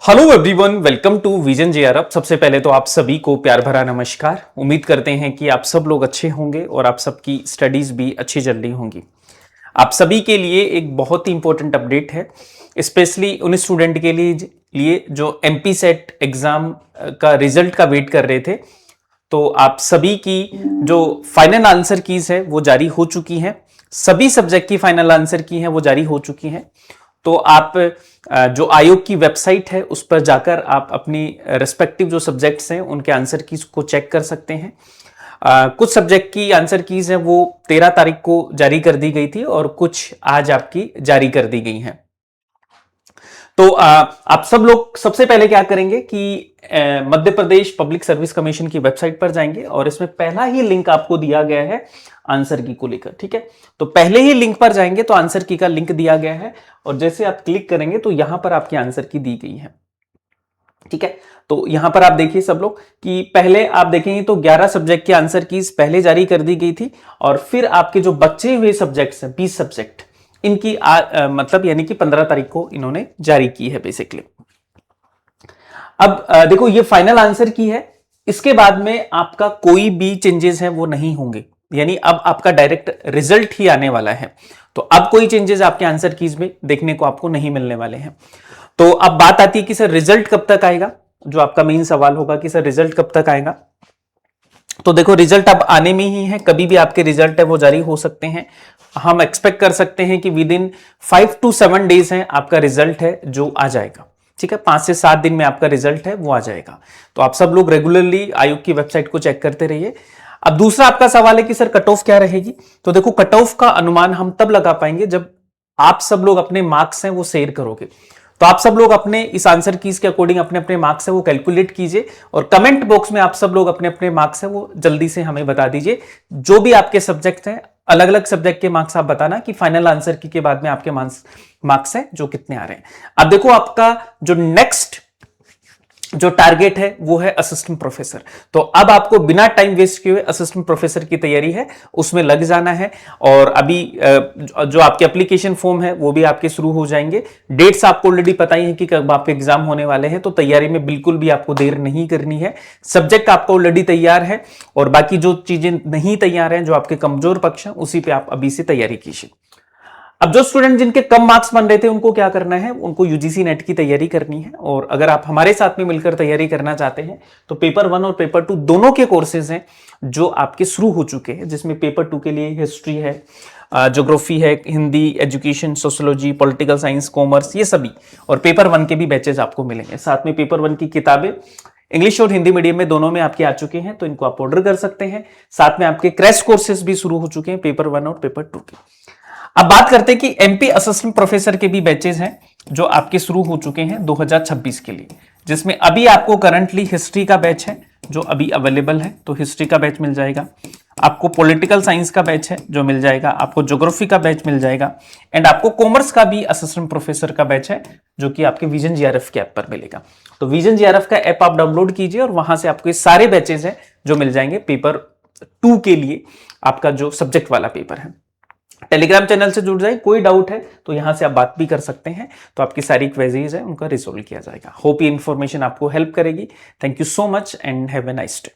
Hello everyone, welcome to Vision JRF. सबसे पहले तो आप सभी को प्यार भरा नमस्कार। उम्मीद करते हैं कि आप सब लोग अच्छे होंगे और आप सबकी स्टडीज भी अच्छी चल रही होंगी। आप सभी के लिए एक बहुत ही इंपॉर्टेंट अपडेट है, स्पेशली उन स्टूडेंट के लिए जो एमपी सेट एग्जाम का रिजल्ट का वेट कर रहे थे। तो आप सभी की जो फाइनल आंसर कीज है वो जारी हो चुकी हैं। सभी सब्जेक्ट की फाइनल आंसर की है वो जारी हो चुकी हैं। तो आप जो आयोग की वेबसाइट है उस पर जाकर आप अपनी रेस्पेक्टिव जो सब्जेक्ट्स हैं उनके आंसर कीज को चेक कर सकते हैं। कुछ सब्जेक्ट की आंसर कीज है वो 13 तारीख को जारी कर दी गई थी और कुछ आज आपकी जारी कर दी गई हैं। तो आप सब लोग सबसे पहले क्या करेंगे कि Madhya Pradesh public service commission की वेबसाइट पर जाएंगे और इसमें पहला ही लिंक आपको दिया गया है आंसर की को लेकर। ठीक है, तो पहले ही लिंक पर जाएंगे तो आंसर की का लिंक दिया गया है और जैसे आप क्लिक करेंगे तो यहां पर आपकी आंसर की दी गई है। ठीक है, तो यहां पर आप देखिए सब लोग कि पहले आप देखेंगे तो 11 सब्जेक्ट के आंसर कीज पहले जारी कर दी गई थी और फिर आपके जो बचे हुए सब्जेक्ट्स हैं 20 सब्जेक्ट इनकी मतलब यानी कि 15 तारीख को इन्होंने जारी की है बेसिकली। अब देखो ये फाइनल आंसर की है, इसके बाद में आपका कोई भी चेंजेस है वो नहीं होंगे, यानी अब आपका डायरेक्ट रिजल्ट ही आने वाला है। तो अब कोई चेंजेस आपके आंसर कीज में देखने को आपको नहीं मिलने वाले हैं। तो अब बात आती है कि सर रिजल्ट कब तक आएगा, जो आपका मेन सवाल होगा कि सर रिजल्ट कब तक आएगा। तो देखो रिजल्ट अब आने में ही है, कभी भी आपके रिजल्ट है वो जारी हो सकते हैं। हम एक्सपेक्ट कर सकते हैं कि विद इन 5 to 7 डेज है आपका रिजल्ट है जो आ जाएगा। ठीक है, 5 से 7 दिन में आपका रिजल्ट है वो आ जाएगा। तो आप सब लोग रेगुलरली आयोग की वेबसाइट को चेक करते रहिए। अब दूसरा आपका सवाल है कि सर कट ऑफ क्या रहेगी। तो देखो कट ऑफ का अनुमान हम तब लगा पाएंगे जब आप सब लोग अपने मार्क्स हैं वो शेयर करोगे। तो आप सब लोग अपने इस आंसर कीज के अकॉर्डिंग अपने अपने मार्क्स है वो कैलकुलेट कीजिए और कमेंट बॉक्स में आप सब लोग अपने अपने मार्क्स है वो जल्दी से हमें बता दीजिए। जो भी आपके सब्जेक्ट हैं, अलग अलग सब्जेक्ट के मार्क्स आप बताना कि फाइनल आंसर की के बाद में आपके मार्क्स हैं जो कितने आ रहे हैं। अब देखो आपका जो नेक्स्ट जो टारगेट है वो है असिस्टेंट प्रोफेसर। तो अब आपको बिना टाइम वेस्ट किए हुए असिस्टेंट प्रोफेसर की तैयारी है उसमें लग जाना है। और अभी जो आपके एप्लीकेशन फॉर्म है वो भी आपके शुरू हो जाएंगे। डेट्स आपको ऑलरेडी पता ही है कि कब आपके एग्जाम होने वाले हैं, तो तैयारी में बिल्कुल भी आपको देर नहीं करनी है। सब्जेक्ट आपका ऑलरेडी तैयार है और बाकी जो चीजें नहीं तैयार हैं, जो आपके कमजोर पक्ष हैं, उसी पे आप अभी से तैयारी कीजिए। अब जो स्टूडेंट जिनके कम मार्क्स बन रहे थे उनको क्या करना है, उनको यूजीसी नेट की तैयारी करनी है। और अगर आप हमारे साथ में मिलकर तैयारी करना चाहते हैं तो पेपर 1 और पेपर 2 दोनों के कोर्सेज हैं जो आपके शुरू हो चुके हैं, जिसमें पेपर 2 के लिए हिस्ट्री है, ज्योग्राफी है, Hindi, education, sociology, political science, commerce, ये सभी। और पेपर 1 के भी बैचेज आपको मिलेंगे। साथ में पेपर 1 की किताबें इंग्लिश और हिंदी मीडियम में दोनों में आपके आ चुके हैं, तो इनको आप ऑर्डर कर सकते हैं। साथ में आपके क्रैश कोर्सेज भी शुरू हो चुके हैं पेपर 1 और पेपर 2 के। अब बात करते हैं कि एमपी असिस्टेंट प्रोफेसर के भी बैचेज हैं जो आपके शुरू हो चुके हैं 2026 के लिए, जिसमें अभी आपको करंटली हिस्ट्री का बैच है जो अभी अवेलेबल है, तो हिस्ट्री का बैच मिल जाएगा। आपको पॉलिटिकल साइंस का बैच है जो मिल जाएगा, आपको ज्योग्राफी का बैच मिल जाएगा एंड आपको कॉमर्स का भी असिस्टेंट प्रोफेसर का बैच है जो कि आपके विजन जीआरएफ के ऐप पर मिलेगा। तो विजन जीआरएफ का ऐप आप डाउनलोड कीजिए और वहां से आपको ये सारे बैचेज हैं जो मिल जाएंगे पेपर 2 के लिए, आपका जो सब्जेक्ट वाला पेपर है। टेलीग्राम चैनल से जुड़ जाए, कोई डाउट है तो यहां से आप बात भी कर सकते हैं, तो आपकी सारी क्वेरीज है उनका रिजोल्व किया जाएगा। होप ये इंफॉर्मेशन आपको हेल्प करेगी। Thank you so much and have a nice day.